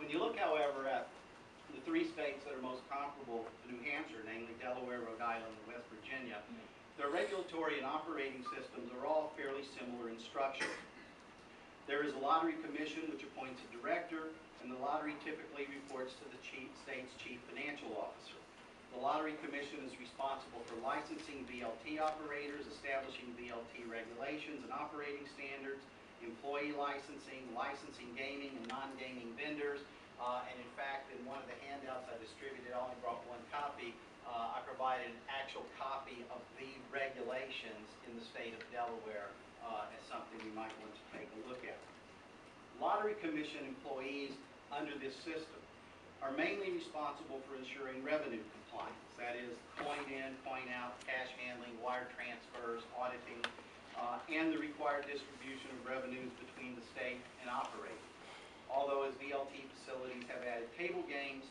When you look, however, at the three states that are most comparable to New Hampshire, namely Delaware, Rhode Island, and West Virginia, their regulatory and operating systems are all fairly similar in structure. There is a lottery commission which appoints a director, and the lottery typically reports to the state's chief financial officer. The lottery commission is responsible for licensing VLT operators, establishing VLT regulations and operating standards, employee licensing, licensing gaming and non-gaming vendors, and in fact, in one of the handouts I distributed, I only brought one copy, I provided an actual copy of the regulations in the state of Delaware as something you might want to take a look at. Lottery commission employees under this system are mainly responsible for ensuring revenue compliance. That is, coin in, coin out, cash handling, wire transfers, auditing, and the required distribution of revenues between the state and operator. Although as VLT facilities have added table games,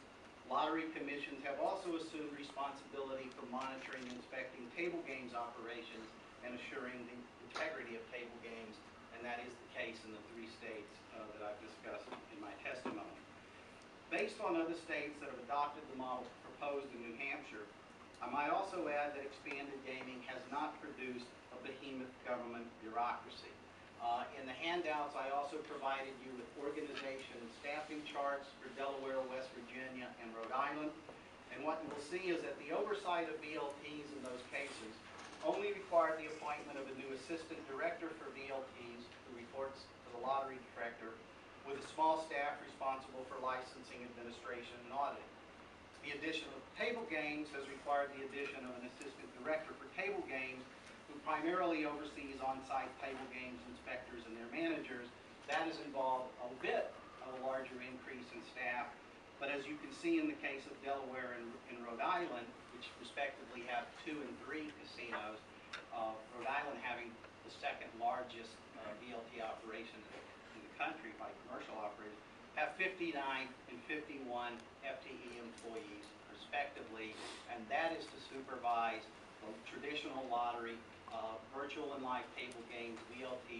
lottery commissions have also assumed responsibility for monitoring and inspecting table games operations and assuring the integrity of table games, and that is the case in the three states that I've discussed in my testimony. Based on other states that have adopted the model proposed in New Hampshire, I might also add that expanded gaming has not produced a behemoth government bureaucracy. In the handouts, I also provided you with organization and staffing charts for Delaware, West Virginia, and Rhode Island. And what you will see is that the oversight of VLTs in those cases only required the appointment of a new assistant director for VLTs who reports to the lottery director, with a small staff responsible for licensing, administration, and auditing. The addition of table games has required the addition of an assistant director for table games who primarily oversees on-site table games inspectors and their managers. That has involved a bit of a larger increase in staff, but as you can see in the case of Delaware and Rhode Island, which respectively have 2 and 3 casinos, Rhode Island having the second largest VLT operation in the country by commercial operators, have 59 and 51 FTE employees respectively, and that is to supervise the traditional lottery, virtual and live table games, VLT